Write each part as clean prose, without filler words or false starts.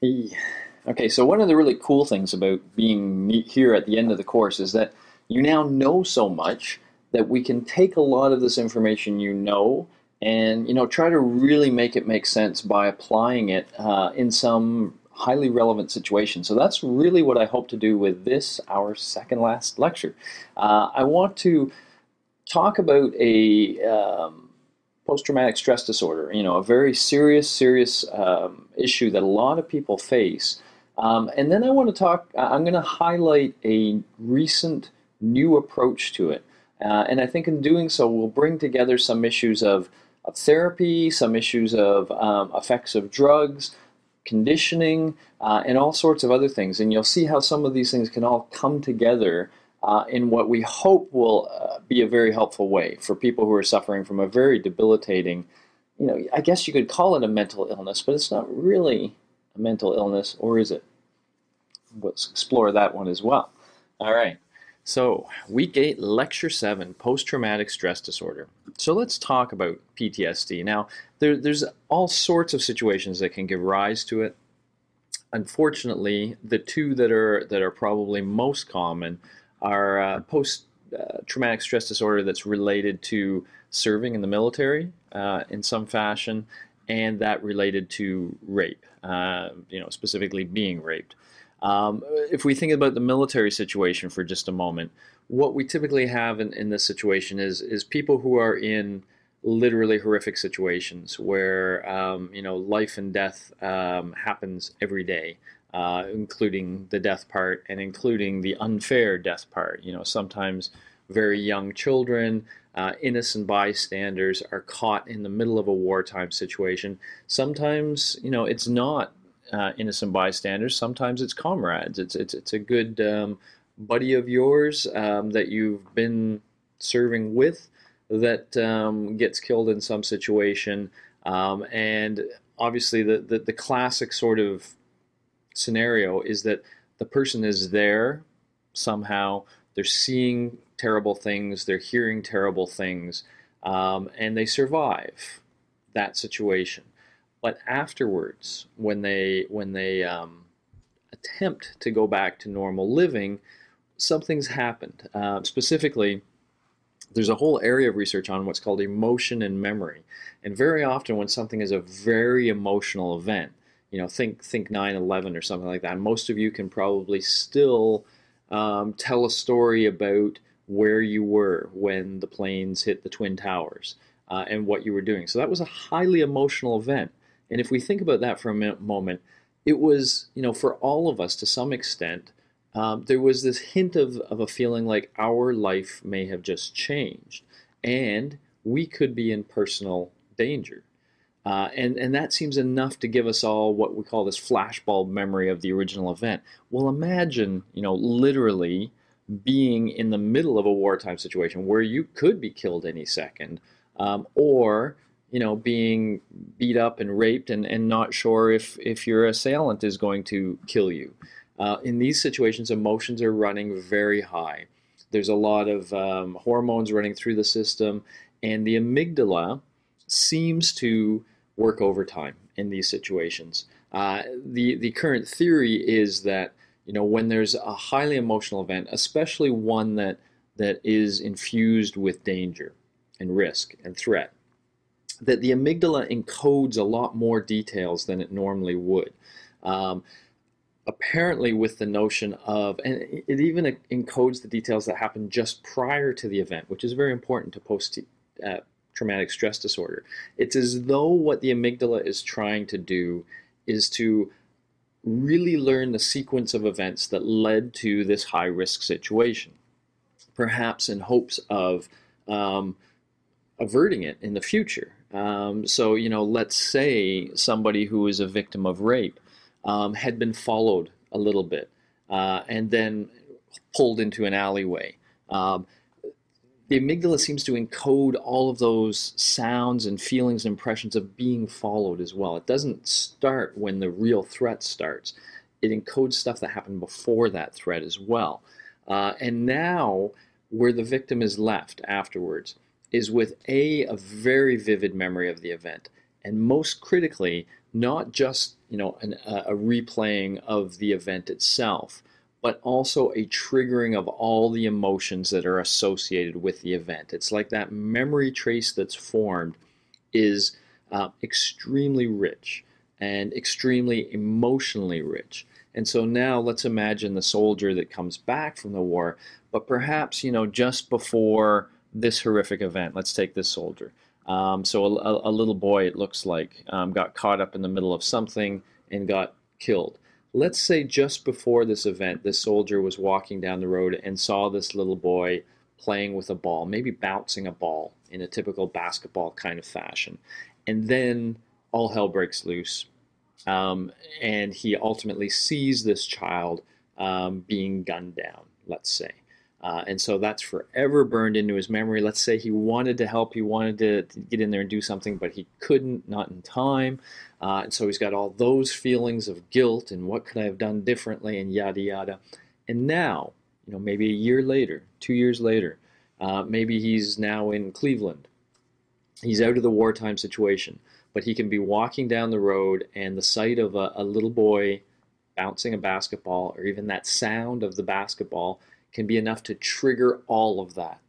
Yeah. Okay, so one of the really cool things about being here at the end of the course is that you now know so much that we can take a lot of this information and try to really make it make sense by applying it in some highly relevant situation. So that's really what I hope to do with this, our second last lecture. I want to talk about a post-traumatic stress disorder, a very serious issue that a lot of people face. And then I'm going to highlight a recent new approach to it. And I think in doing so, we'll bring together some issues of therapy, some issues of effects of drugs, conditioning, and all sorts of other things. And you'll see how some of these things can all come together in what we hope will be a very helpful way for people who are suffering from a very debilitating, I guess you could call it a mental illness, but it's not really a mental illness, or is it? Let's explore that one as well. All right. So, week 8, lecture 7, post-traumatic stress disorder. So let's talk about PTSD. Now, there's all sorts of situations that can give rise to it. Unfortunately, the two that are probably most common are post-traumatic stress disorder that's related to serving in the military in some fashion, and that related to rape, specifically being raped. If we think about the military situation for just a moment, what we typically have in this situation is people who are in literally horrific situations where life and death happens every day, including the death part and including the unfair death part. Sometimes very young children, innocent bystanders are caught in the middle of a wartime situation. Sometimes it's not innocent bystanders. Sometimes it's comrades. It's a good buddy of yours that you've been serving with that gets killed in some situation. And obviously, the classic sort of scenario is that the person is there somehow. They're seeing terrible things. They're hearing terrible things, and they survive that situation. But afterwards, when they attempt to go back to normal living, something's happened. Specifically, there's a whole area of research on what's called emotion and memory. And very often, when something is a very emotional event, think 9/11 or something like that. Most of you can probably still tell a story about where you were when the planes hit the Twin Towers and what you were doing. So that was a highly emotional event. And if we think about that for a moment, it was, for all of us to some extent, there was this hint of a feeling like our life may have just changed and we could be in personal danger. And that seems enough to give us all what we call this flashbulb memory of the original event. Well, imagine, literally being in the middle of a wartime situation where you could be killed any second, or being beat up and raped and not sure if your assailant is going to kill you. In these situations, emotions are running very high. There's a lot of hormones running through the system, and the amygdala seems to work overtime in these situations. The current theory is that when there's a highly emotional event, especially one that is infused with danger and risk and threat, that the amygdala encodes a lot more details than it normally would. Apparently with the notion of, and it even encodes the details that happen just prior to the event, which is very important to post-traumatic stress disorder. It's as though what the amygdala is trying to do is to really learn the sequence of events that led to this high-risk situation, perhaps in hopes of averting it in the future. So, let's say somebody who is a victim of rape had been followed a little bit and then pulled into an alleyway. The amygdala seems to encode all of those sounds and feelings and impressions of being followed as well. It doesn't start when the real threat starts. It encodes stuff that happened before that threat as well. And now, where the victim is left afterwards is with a very vivid memory of the event, and most critically, not just a replaying of the event itself, but also a triggering of all the emotions that are associated with the event. It's like that memory trace that's formed is extremely rich and extremely emotionally rich. And so now let's imagine the soldier that comes back from the war, but perhaps, just before this horrific event, let's take this soldier. So a little boy, it looks like, got caught up in the middle of something and got killed. Let's say just before this event, this soldier was walking down the road and saw this little boy playing with a ball, maybe bouncing a ball in a typical basketball kind of fashion. And then all hell breaks loose. And he ultimately sees this child being gunned down, let's say. And so that's forever burned into his memory. Let's say he wanted to help, he wanted to get in there and do something, but he couldn't, not in time. And so he's got all those feelings of guilt and what could I have done differently and yada yada. And now, maybe a year later, 2 years later, maybe he's now in Cleveland. He's out of the wartime situation, but he can be walking down the road and the sight of a little boy bouncing a basketball, or even that sound of the basketball, can be enough to trigger all of that.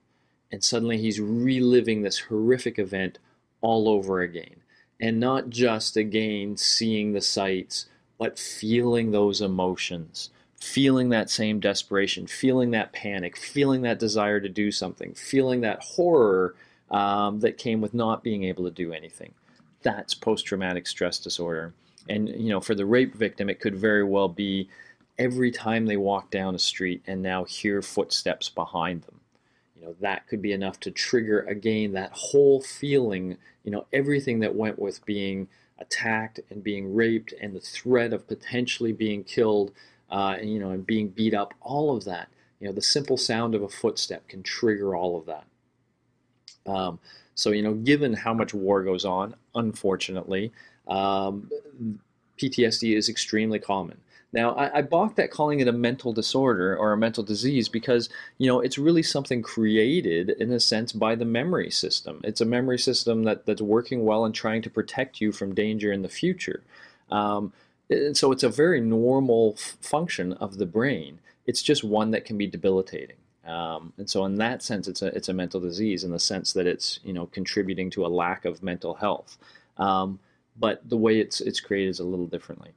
And suddenly he's reliving this horrific event all over again. And not just, again, seeing the sights, but feeling those emotions, feeling that same desperation, feeling that panic, feeling that desire to do something, feeling that horror that came with not being able to do anything. That's post-traumatic stress disorder. And, for the rape victim, it could very well be every time they walk down a street and now hear footsteps behind them. That could be enough to trigger, again, that whole feeling, everything that went with being attacked and being raped and the threat of potentially being killed, and being beat up, all of that. The simple sound of a footstep can trigger all of that. So, given how much war goes on, unfortunately, PTSD is extremely common. Now, I balked at calling it a mental disorder or a mental disease because, it's really something created, in a sense, by the memory system. It's a memory system that's working well and trying to protect you from danger in the future. And so it's a very normal function of the brain. It's just one that can be debilitating. And so in that sense, it's a mental disease in the sense that it's, contributing to a lack of mental health. But the way it's created is a little different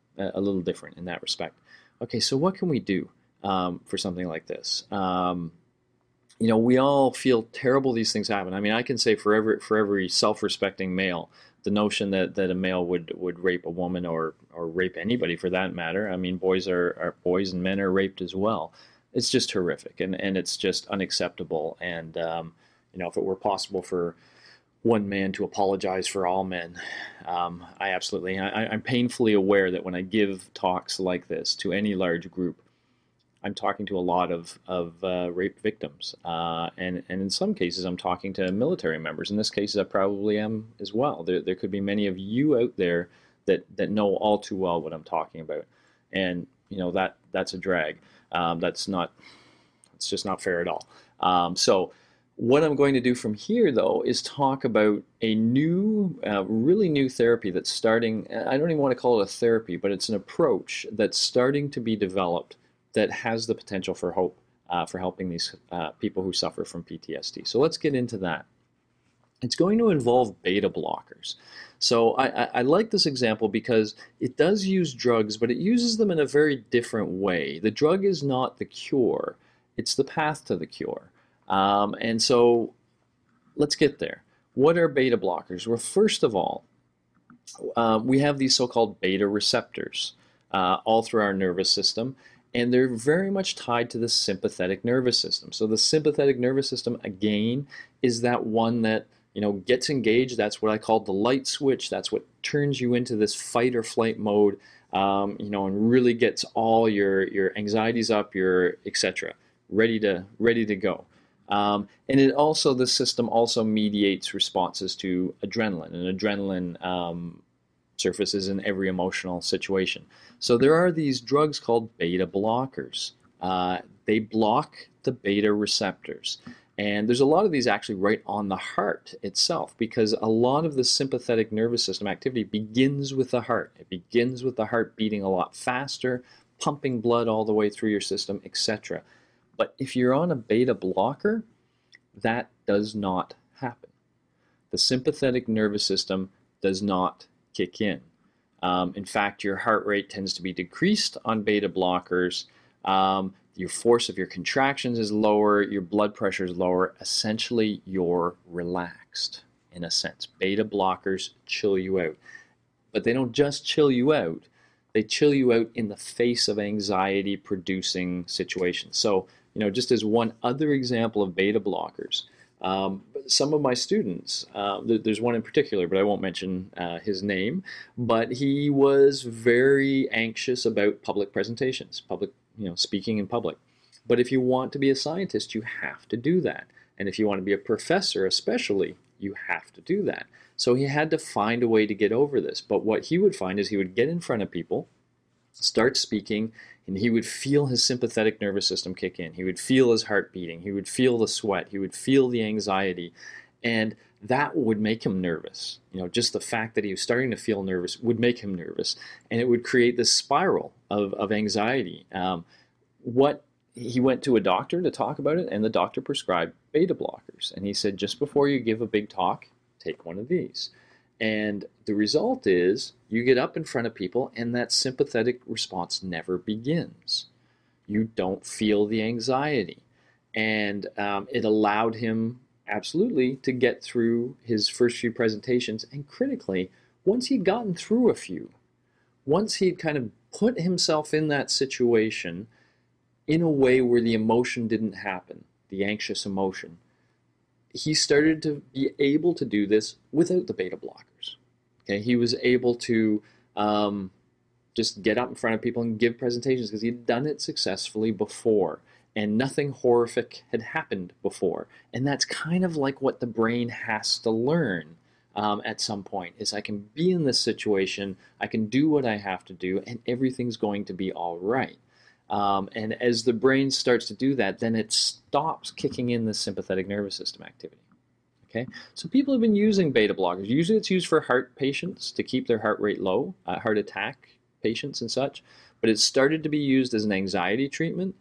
in that respect. Okay, so what can we do for something like this? We all feel terrible these things happen. I mean, I can say for every self-respecting male, the notion that a male would rape a woman or rape anybody for that matter. I mean, boys are boys and men are raped as well. It's just horrific and it's just unacceptable. And if it were possible for one man to apologize for all men, I'm painfully aware that when I give talks like this to any large group, I'm talking to a lot of rape victims, and in some cases I'm talking to military members. In this case, I probably am as well. There could be many of you out there that know all too well what I'm talking about, and that's a drag. It's just not fair at all. So what I'm going to do from here, though, is talk about a new, really new therapy that's starting. I don't even want to call it a therapy, but it's an approach that's starting to be developed that has the potential for hope for helping these people who suffer from PTSD. So let's get into that. It's going to involve beta blockers. So I like this example because it does use drugs, but it uses them in a very different way. The drug is not the cure. It's the path to the cure. And so let's get there. What are beta blockers? Well, first of all, we have these so-called beta receptors all through our nervous system, and they're very much tied to the sympathetic nervous system. So the sympathetic nervous system, again, is that one that gets engaged. That's what I call the light switch. That's what turns you into this fight or flight mode, and really gets all your anxieties up, your etc. ready to go. And this system also mediates responses to adrenaline, and adrenaline surfaces in every emotional situation. So there are these drugs called beta blockers. They block the beta receptors. And there's a lot of these actually right on the heart itself, because a lot of the sympathetic nervous system activity begins with the heart. It begins with the heart beating a lot faster, pumping blood all the way through your system, etc. But if you're on a beta blocker, that does not happen. The sympathetic nervous system does not kick in. In fact, your heart rate tends to be decreased on beta blockers. Your force of your contractions is lower, your blood pressure is lower. Essentially, you're relaxed in a sense. Beta blockers chill you out. But they don't just chill you out, they chill you out in the face of anxiety producing situations. So, just as one other example of beta blockers, some of my students, there's one in particular, but I won't mention his name, but he was very anxious about public presentations, speaking in public. But if you want to be a scientist, you have to do that. And if you want to be a professor especially, you have to do that. So he had to find a way to get over this. But what he would find is he would get in front of people, start speaking, and he would feel his sympathetic nervous system kick in. He would feel his heart beating. He would feel the sweat. He would feel the anxiety. And that would make him nervous. Just the fact that he was starting to feel nervous would make him nervous. And it would create this spiral of anxiety. He went to a doctor to talk about it, and the doctor prescribed beta blockers. And he said, just before you give a big talk, take one of these. And the result is you get up in front of people and that sympathetic response never begins. You don't feel the anxiety. And it allowed him absolutely to get through his first few presentations. And critically, once he'd gotten through a few, once he'd kind of put himself in that situation in a way where the emotion didn't happen, the anxious emotion, he started to be able to do this without the beta blockers. Okay, he was able to just get up in front of people and give presentations because he'd done it successfully before, and nothing horrific had happened before. And that's kind of like what the brain has to learn at some point, is I can be in this situation, I can do what I have to do, and everything's going to be all right. And as the brain starts to do that, then it stops kicking in the sympathetic nervous system activity. Okay, so people have been using beta blockers. Usually it's used for heart patients to keep their heart rate low, heart attack patients and such, but it's started to be used as an anxiety treatment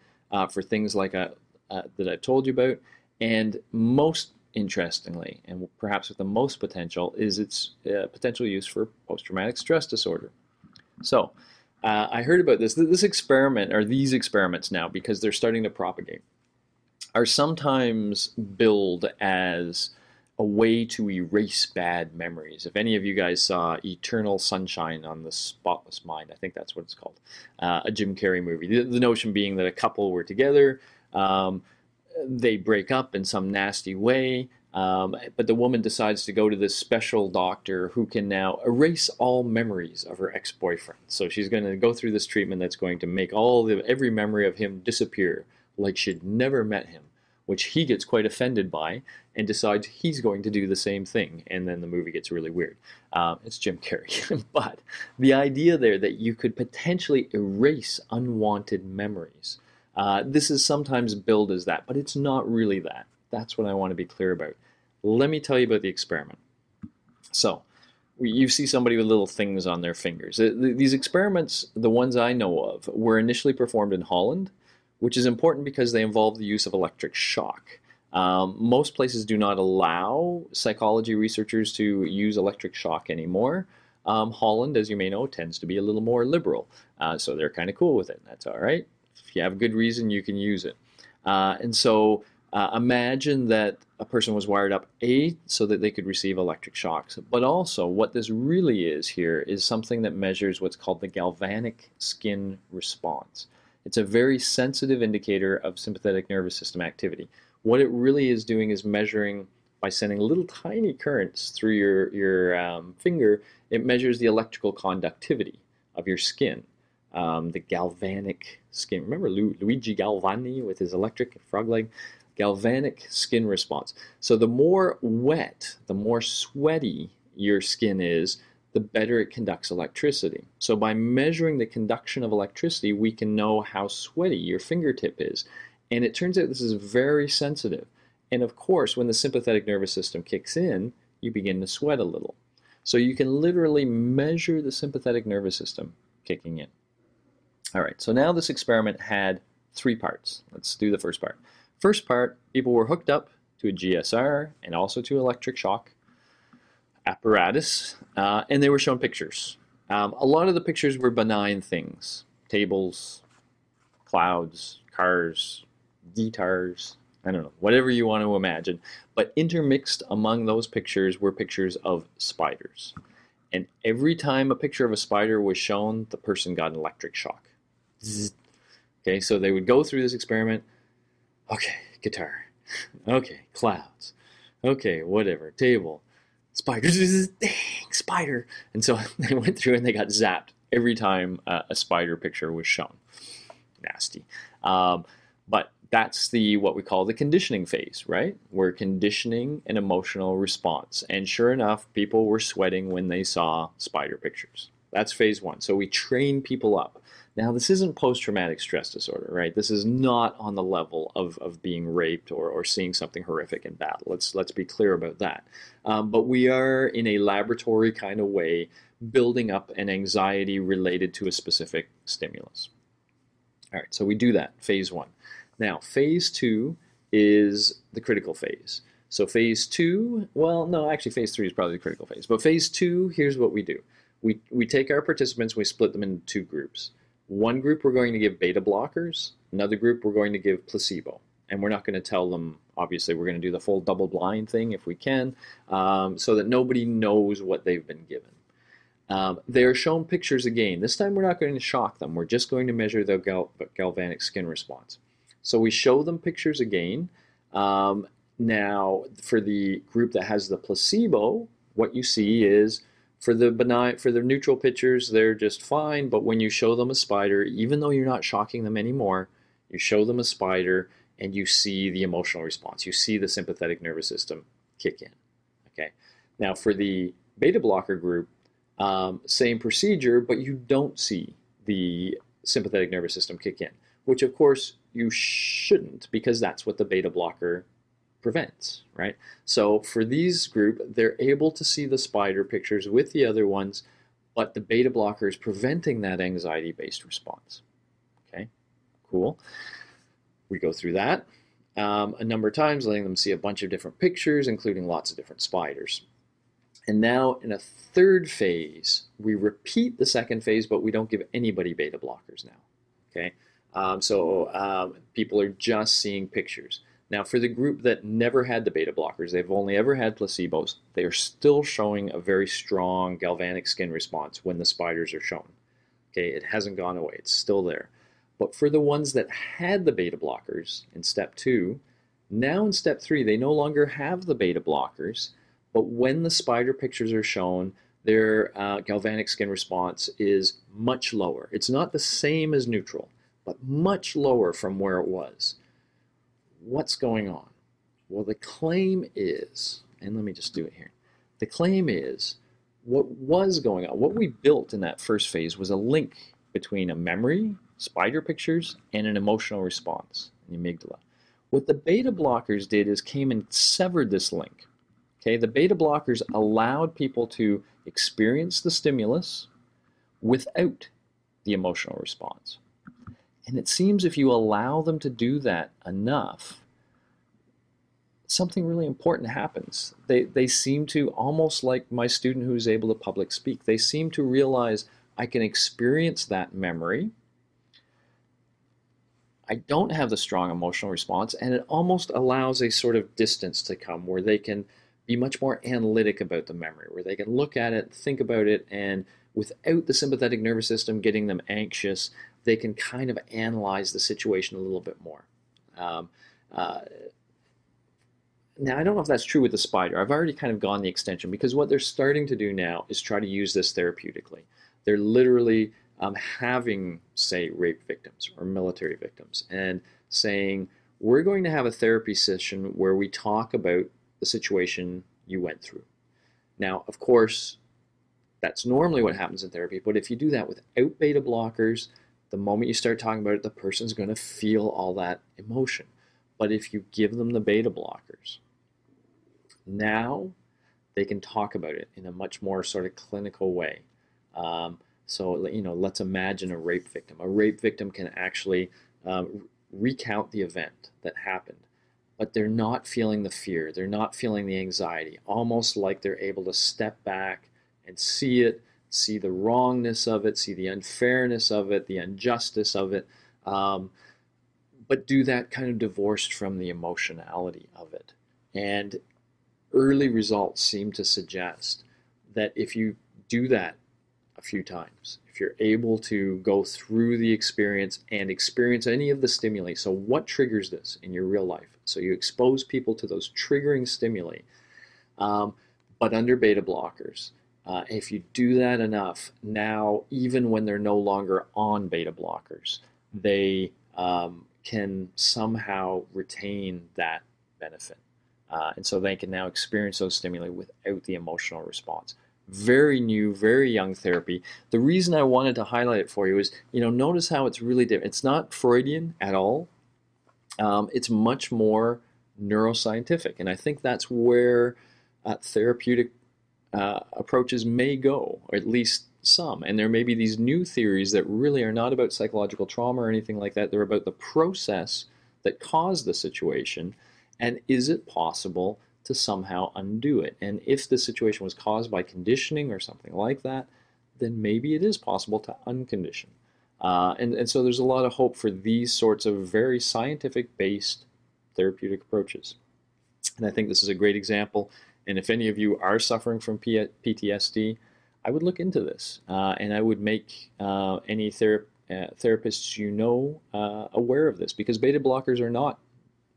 for things like that I've told you about. And most interestingly, and perhaps with the most potential, is its potential use for post-traumatic stress disorder. So I heard about this experiment, or these experiments now, because they're starting to propagate, are sometimes billed as a way to erase bad memories. If any of you guys saw Eternal Sunshine on the Spotless Mind, I think that's what it's called, a Jim Carrey movie. The notion being that a couple were together, they break up in some nasty way, but the woman decides to go to this special doctor who can now erase all memories of her ex-boyfriend. So she's going to go through this treatment that's going to make every memory of him disappear, like she'd never met him, which he gets quite offended by and decides he's going to do the same thing. And then the movie gets really weird. It's Jim Carrey. But the idea there that you could potentially erase unwanted memories, this is sometimes billed as that, but it's not really that. That's what I want to be clear about. Let me tell you about the experiment. So, you see somebody with little things on their fingers. These experiments, the ones I know of, were initially performed in Holland, which is important because they involve the use of electric shock. Most places do not allow psychology researchers to use electric shock anymore. Holland, as you may know, tends to be a little more liberal, so they're kind of cool with it. That's all right. If you have a good reason, you can use it. And so imagine that a person was wired up, so that they could receive electric shocks, but also what this really is here is something that measures what's called the galvanic skin response. It's a very sensitive indicator of sympathetic nervous system activity. What it really is doing is measuring, by sending little tiny currents through your finger, it measures the electrical conductivity of your skin. The galvanic skin. Remember Luigi Galvani with his electric frog leg? Galvanic skin response. So the more wet, the more sweaty your skin is, the better it conducts electricity. So by measuring the conduction of electricity, we can know how sweaty your fingertip is. And it turns out this is very sensitive. And of course, when the sympathetic nervous system kicks in, you begin to sweat a little. So you can literally measure the sympathetic nervous system kicking in. All right, so now this experiment had 3 parts. Let's do the first part. First part, people were hooked up to a GSR and also to electric shock apparatus, and they were shown pictures. A lot of the pictures were benign things: tables, clouds, cars, guitars, I don't know, whatever you want to imagine. But intermixed among those pictures were pictures of spiders. And every time a picture of a spider was shown, the person got an electric shock. Okay, so they would go through this experiment. Okay, guitar. Okay, clouds. Okay, whatever, table. Spiders. Dang, spider. And so they went through and they got zapped every time a spider picture was shown. Nasty. But that's what we call the conditioning phase, right? We're conditioning an emotional response. And sure enough, people were sweating when they saw spider pictures. That's phase 1. So we train people up. Now, this isn't post-traumatic stress disorder, right? This is not on the level of being raped or seeing something horrific in battle. Let's be clear about that. But we are, in a laboratory kind of way, building up an anxiety related to a specific stimulus. All right, so we do that, phase 1. Now, phase 2 is the critical phase. So phase 2, well, no, actually phase 3 is probably the critical phase. But phase 2, here's what we do. We take our participants, we split them into 2 groups. One group we're going to give beta blockers, another group we're going to give placebo. And we're not going to tell them, obviously, we're going to do the full double blind thing if we can, so that nobody knows what they've been given. They're shown pictures again. This time we're not going to shock them. We're just going to measure their galvanic skin response. So we show them pictures again. Now, for the group that has the placebo, what you see is for the neutral pictures, they're just fine. But when you show them a spider, even though you're not shocking them anymore, you show them a spider and you see the emotional response. You see the sympathetic nervous system kick in. Okay. Now, for the beta blocker group, same procedure, but you don't see the sympathetic nervous system kick in, which of course you shouldn't, because that's what the beta blocker prevents, right? So for these group, they're able to see the spider pictures with the other ones, but the beta blocker is preventing that anxiety-based response. Okay, cool. We go through that a number of times, letting them see a bunch of different pictures, including lots of different spiders. And now in a third phase, we repeat the second phase, but we don't give anybody beta blockers now. Okay, so people are just seeing pictures. Now, for the group that never had the beta blockers, they've only ever had placebos, they are still showing a very strong galvanic skin response when the spiders are shown. Okay, it hasn't gone away, it's still there. But for the ones that had the beta blockers in step 2, now in step 3, they no longer have the beta blockers, but when the spider pictures are shown, their galvanic skin response is much lower. It's not the same as neutral, but much lower from where it was. What's going on? Well, the claim is, and let me just do it here. The claim is what was going on, what we built in that first phase was a link between a memory, spider pictures, and an emotional response, the amygdala. What the beta blockers did is came and severed this link. Okay, the beta blockers allowed people to experience the stimulus without the emotional response. And it seems if you allow them to do that enough, something really important happens. They seem to, almost like my student who's able to public speak, they seem to realize I can experience that memory. I don't have the strong emotional response, and it almost allows a sort of distance to come where they can be much more analytic about the memory, where they can look at it, think about it, and without the sympathetic nervous system getting them anxious, they can kind of analyze the situation a little bit more. Now, I don't know if that's true with the spider. I've already kind of gone the extension, because what they're starting to do now is try to use this therapeutically. They're literally having, say, rape victims or military victims and saying, we're going to have a therapy session where we talk about the situation you went through. Now, of course, that's normally what happens in therapy, but if you do that without beta blockers, the moment you start talking about it, the person's going to feel all that emotion. But if you give them the beta blockers, now they can talk about it in a much more sort of clinical way. So, you know, let's imagine a rape victim. A rape victim can actually recount the event that happened, but they're not feeling the fear. They're not feeling the anxiety, almost like they're able to step back and see it, see the wrongness of it, see the unfairness of it, the injustice of it, but do that kind of divorced from the emotionality of it. And early results seem to suggest that if you do that a few times, if you're able to go through the experience and experience any of the stimuli, so what triggers this in your real life? So you expose people to those triggering stimuli, but under beta blockers. If you do that enough, now even when they're no longer on beta blockers, they can somehow retain that benefit. And so they can now experience those stimuli without the emotional response. Very new, very young therapy. The reason I wanted to highlight it for you is, you know, notice how it's really different. It's not Freudian at all. It's much more neuroscientific. And I think that's where therapeutic approaches may go, or at least some. And there may be these new theories that really are not about psychological trauma or anything like that. They're about the process that caused the situation, and is it possible to somehow undo it? And if the situation was caused by conditioning or something like that, then maybe it is possible to uncondition. And so there's a lot of hope for these sorts of very scientific-based therapeutic approaches. And I think this is a great example. And if any of you are suffering from PTSD, I would look into this. And I would make any therapists you know aware of this, because beta blockers are not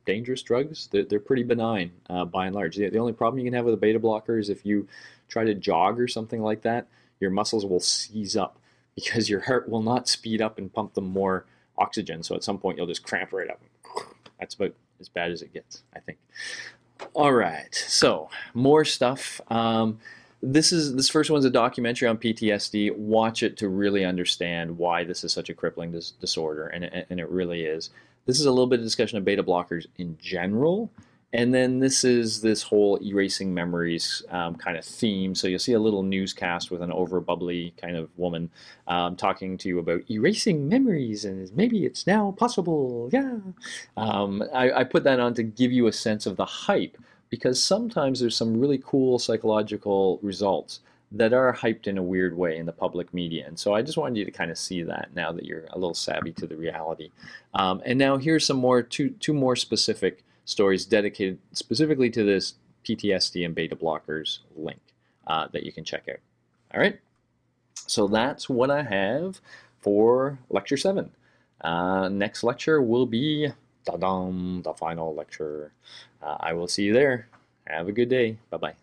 dangerous drugs. They're pretty benign by and large. The only problem you can have with a beta blocker is if you try to jog or something like that, your muscles will seize up because your heart will not speed up and pump them more oxygen. So at some point you'll just cramp right up. That's about as bad as it gets, I think. All right, so more stuff. This first one's a documentary on PTSD. Watch it to really understand why this is such a crippling disorder, and it really is. This is a little bit of discussion of beta blockers in general, and then this is this whole erasing memories kind of theme. So you'll see a little newscast with an over bubbly kind of woman talking to you about erasing memories, and maybe it's now possible. Yeah, I put that on to give you a sense of the hype, because sometimes there's some really cool psychological results that are hyped in a weird way in the public media. And so I just wanted you to kind of see that now that you're a little savvy to the reality. And now here's some more, two more specific stories dedicated specifically to this PTSD and beta blockers link that you can check out. All right, so that's what I have for Lecture 7. Next lecture will be the final lecture. I will see you there. Have a good day. Bye-bye.